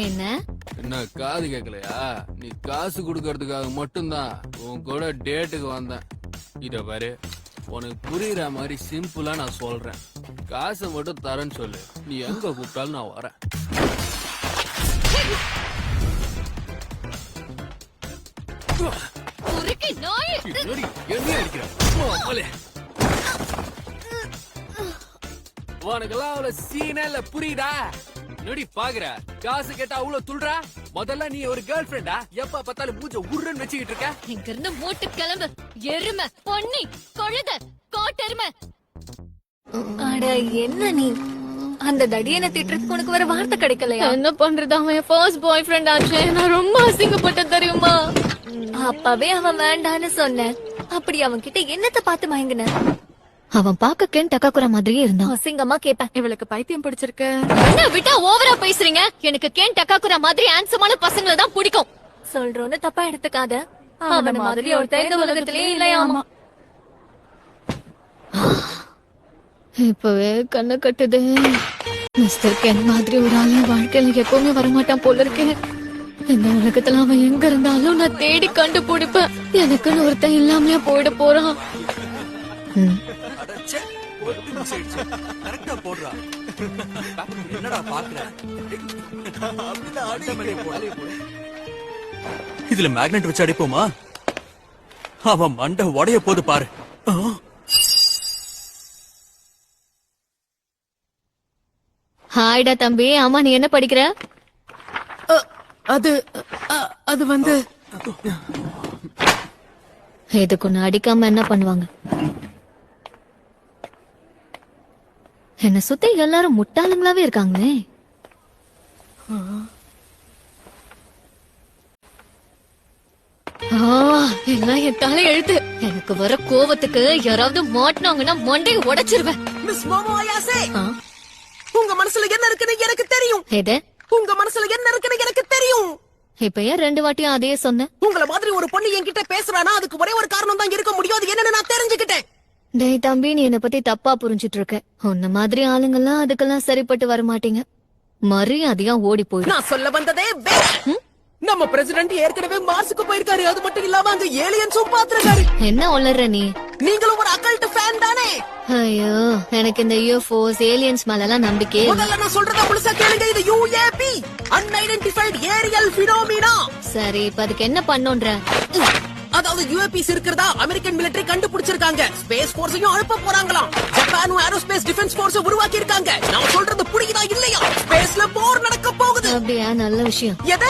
என்ன என்ன காது கேட்கலையா? நீ காசு குடுக்கறதுக்காக மட்டும்தான் உன் கூட டேட்டுக்கு வந்தேன். இத பாரு, உனக்கு புரியுற மாதிரி சிம்பிளா நான் சொல்றேன். காசை மட்டும் தரேன்னு சொல்லு, நீ எங்க கூப்பிட்டாலும் நான் வரேன். என்ன அடிக்கிற? உனக்கெல்லாம் அவ்வளவு சீனே இல்ல, புரியுதா? நொடி பாக்குற காசு கேட்டா அவ்வளவு துள்றா. முதல்ல நீ ஒரு கேர்ள் ஃபிரெண்டா? எப்ப பார்த்தாலும் மூஞ்ச உருன்னு வச்சுக்கிட்டு இருக்க. இங்க இருந்து மூட்டு கிளம்பு. எருமை, பொன்னி, கழுத, காட்டெருமை. அட என்ன நீ அந்த தடியனை திட்டுறதுக்கு உனக்கு வேற வார்த்தை கிடைக்கலையா? என்ன பண்றது, அவன் ஃபர்ஸ்ட் பாய் ஃப்ரெண்ட் ஆச்சு. நான் ரொம்ப அசிங்கப்பட்டேன் தெரியுமா? அப்பவே அவன் வேண்டான்னு சொன்னேன். அப்படி அவன் கிட்ட என்னத்த பார்த்து மயங்கின? அவன் பாக்க கேன் டக்காக்குற மாதிரியே இருந்தான். அசிங்கமா கேப்பேன். இவளுக்கு பைத்தியம் பிடிச்சிருக்கு. என்ன விட்டா ஓவரா பேசுறீங்க? எனக்கு கேன் டக்காக்குற மாதிரி ஹேண்ட்ஸமான பசங்களை தான் பிடிக்கும். சொல்றோன்னு தப்பா எடுத்துக்காத. அவன மாதிரி ஒருத்தன் இந்த உலகத்திலேயே இல்லையாமா. இப்பவே கண்ணு கட்டுது. மிஸ்டர் கேன் மாதிரி ஒரு ஆளு வாழ்க்கையில எப்பவுமே வரமாட்டான் போல இருக்கேன். இந்த உலகத்துல அவன் எங்க இருந்தாலும் நான் தேடி கண்டுபிடிப்பேன். எனக்குன்னு ஒருத்தன் இல்லாமலே போயிட போறான். இதுல மேக்னெட் வச்சு அடிப்போமா? அவன் மண்டை உடைய போது பாரு. ஹாய்டா தம்பி. ஆமா, நீ என்ன படிக்கிற? அது வந்து இதுக்கு ஒண்ணு அடிக்காம என்ன பண்ணுவாங்க? என்ன சுத்தி எல்லாரும் முட்டாளுங்களாவே இருக்காங்களே. எல்லாம் என் தலை எழுத்து. எனக்கு வர கோவத்துக்கு யாராவது மாட்டினாங்கன்னா மண்டையை உடைச்சிருவேன். மிஸ் மோமோ அயாசே, உங்க மனசுல என்ன இருக்குன்னு எனக்கு தெரியும். எது? உங்க மனசுல என்ன இருக்குன்னு எனக்கு தெரியும். இப்ப ஏன் 2 வாட்டியும் அதே சொன்ன? உங்கள மாதிரி ஒரு பொண்ணு என்கிட்ட பேசுறானா அதுக்கு ஒரே ஒரு காரணம் தான் இருக்க முடியும். அது என்னன்னு நான் தெரிஞ்சுக்கிட்டேன். டேய் தம்பி, நீ என்ன பத்தி தப்பா புரிஞ்சிட்டு இருக்க. உன்ன மாதிரி ஆளுங்கெல்லாம் அதுக்கெல்லாம் சரிப்பட்டு வர மாட்டீங்க. மரியாதையா ஓடி போயிடு. நான் சொல்ல வந்ததே வேற. நம்ம பிரசிடென்ட் ஏற்கனவே மார்ஸுக்கு போயிருக்காரு. அது மட்டும் இல்லாம அங்க ஏலியன்ஸும் பாத்துருக்காரு. என்ன ஒளர்ற நீ? நீங்களும் ஒரு அக்கல்ட் ஃபேன் தானே? ஐயோ, எனக்கு இந்த யூஎஃப்ஓஸ் ஏலியன்ஸ் மேலலாம் நம்பிக்கை இல்ல. முதல்ல நான் சொல்றத முழுசா கேளுங்க. இது யுஏபி, அன்ஐடென்டிஃபைட் ஏரியல் பினோமினா. சரி, இப்ப அதுக்கு என்ன பண்ணுன்ற? அதாவது யுஏபிஸ் இருக்கிறதா அமெரிக்கன் மிலிட்டரி கண்டுபிடிச்சிருக்காங்க. ஸ்பேஸ் போர்ஸையும் அனுப்ப போறாங்களாம். ஜப்பானும் ஏரோஸ்பேஸ் டிஃபென்ஸ் போர்ஸ் உருவாக்கி இருக்காங்க. நான் சொல்றது புரியுதா இல்லையா? ஸ்பேஸ்ல போர் நடக்க போகுது. அப்படியா? நல்ல விஷயம். எதை